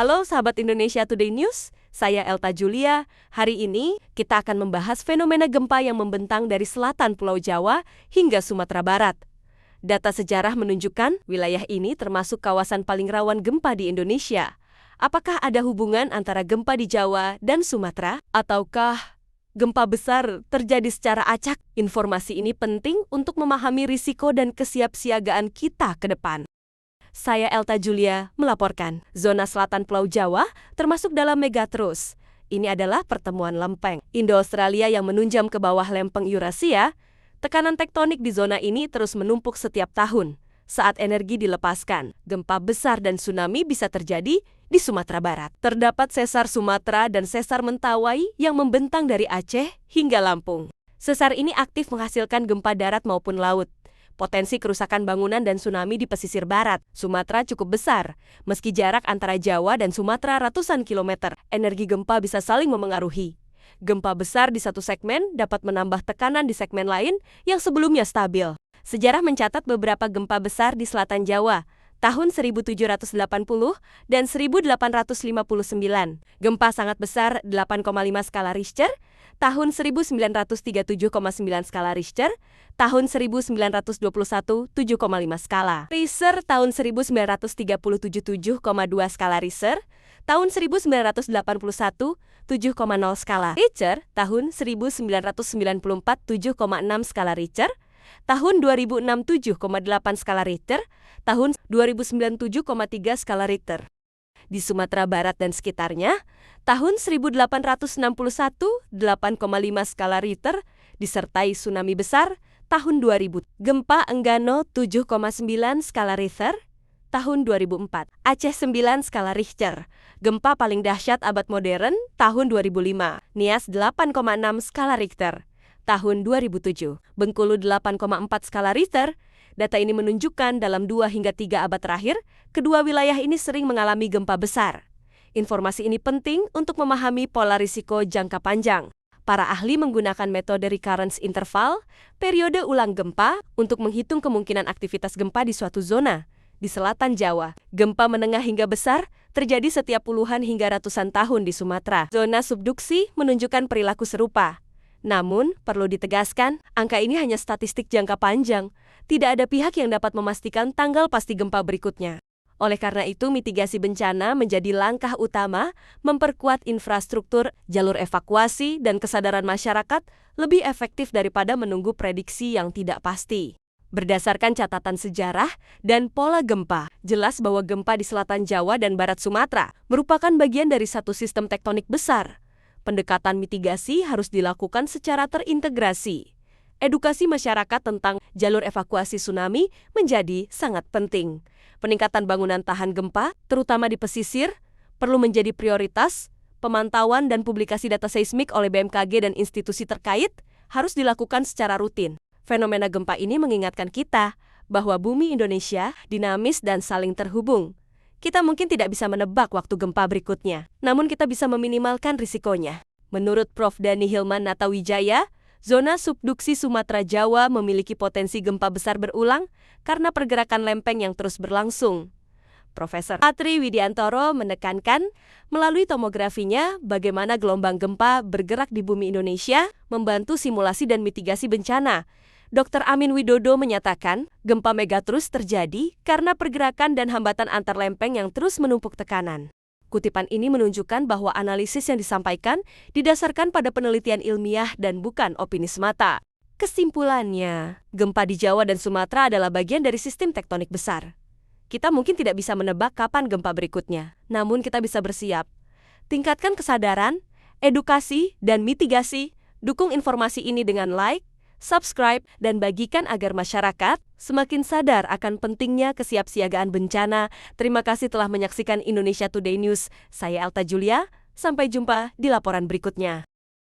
Halo sahabat Indonesia Today News, saya Elta Julia. Hari ini kita akan membahas fenomena gempa yang membentang dari selatan Pulau Jawa hingga Sumatera Barat. Data sejarah menunjukkan wilayah ini termasuk kawasan paling rawan gempa di Indonesia. Apakah ada hubungan antara gempa di Jawa dan Sumatera? Ataukah gempa besar terjadi secara acak? Informasi ini penting untuk memahami risiko dan kesiapsiagaan kita ke depan. Saya Elta Julia melaporkan, zona selatan Pulau Jawa termasuk dalam megatrus. Ini adalah pertemuan lempeng Indo-Australia yang menunjam ke bawah lempeng Eurasia. Tekanan tektonik di zona ini terus menumpuk setiap tahun. Saat energi dilepaskan, gempa besar dan tsunami bisa terjadi di Sumatera Barat. Terdapat sesar Sumatera dan sesar Mentawai yang membentang dari Aceh hingga Lampung. Sesar ini aktif menghasilkan gempa darat maupun laut. Potensi kerusakan bangunan dan tsunami di pesisir barat Sumatera cukup besar. Meski jarak antara Jawa dan Sumatera ratusan kilometer, energi gempa bisa saling memengaruhi. Gempa besar di satu segmen dapat menambah tekanan di segmen lain yang sebelumnya stabil. Sejarah mencatat beberapa gempa besar di selatan Jawa, tahun 1780 dan 1859. Gempa sangat besar 8,5 skala Richter, tahun 1937,9 skala Richter, tahun 1921 7,5 skala Richter, tahun 1937 7,2 skala Richter, tahun 1981 7,0 skala Richter, tahun 1994 7,6 skala Richter, tahun 2006 7,8 skala Richter, tahun 2009 7,3 skala Richter. Di Sumatera Barat dan sekitarnya, tahun 1861 8,5 skala Richter, disertai tsunami besar tahun 2000. Gempa Enggano 7,9 skala Richter, tahun 2004. Aceh 9 skala Richter, gempa paling dahsyat abad modern tahun 2005. Nias 8,6 skala Richter, tahun 2007. Bengkulu 8,4 skala Richter. Data ini menunjukkan dalam 2 hingga 3 abad terakhir, kedua wilayah ini sering mengalami gempa besar. Informasi ini penting untuk memahami pola risiko jangka panjang. Para ahli menggunakan metode recurrence interval, periode ulang gempa, untuk menghitung kemungkinan aktivitas gempa di suatu zona. Di selatan Jawa, gempa menengah hingga besar terjadi setiap puluhan hingga ratusan tahun di Sumatera. Zona subduksi menunjukkan perilaku serupa. Namun, perlu ditegaskan, angka ini hanya statistik jangka panjang. Tidak ada pihak yang dapat memastikan tanggal pasti gempa berikutnya. Oleh karena itu, mitigasi bencana menjadi langkah utama memperkuat infrastruktur, jalur evakuasi, dan kesadaran masyarakat lebih efektif daripada menunggu prediksi yang tidak pasti. Berdasarkan catatan sejarah dan pola gempa, jelas bahwa gempa di selatan Jawa dan barat Sumatera merupakan bagian dari satu sistem tektonik besar. Pendekatan mitigasi harus dilakukan secara terintegrasi. Edukasi masyarakat tentang jalur evakuasi tsunami menjadi sangat penting. Peningkatan bangunan tahan gempa, terutama di pesisir, perlu menjadi prioritas. Pemantauan dan publikasi data seismik oleh BMKG dan institusi terkait harus dilakukan secara rutin. Fenomena gempa ini mengingatkan kita bahwa bumi Indonesia dinamis dan saling terhubung. Kita mungkin tidak bisa menebak waktu gempa berikutnya, namun kita bisa meminimalkan risikonya. Menurut Prof. Dani Hilman Natawijaya, zona subduksi Sumatera Jawa memiliki potensi gempa besar berulang karena pergerakan lempeng yang terus berlangsung. Profesor Atri Widiantoro menekankan melalui tomografinya bagaimana gelombang gempa bergerak di bumi Indonesia membantu simulasi dan mitigasi bencana. Dr. Amin Widodo menyatakan gempa megatrus terjadi karena pergerakan dan hambatan antar lempeng yang terus menumpuk tekanan. Kutipan ini menunjukkan bahwa analisis yang disampaikan didasarkan pada penelitian ilmiah dan bukan opini semata. Kesimpulannya, gempa di Jawa dan Sumatera adalah bagian dari sistem tektonik besar. Kita mungkin tidak bisa menebak kapan gempa berikutnya, namun kita bisa bersiap. Tingkatkan kesadaran, edukasi, dan mitigasi. Dukung informasi ini dengan like, subscribe, dan bagikan agar masyarakat semakin sadar akan pentingnya kesiapsiagaan bencana. Terima kasih telah menyaksikan Indonesia Today News. Saya Elta Julia, sampai jumpa di laporan berikutnya.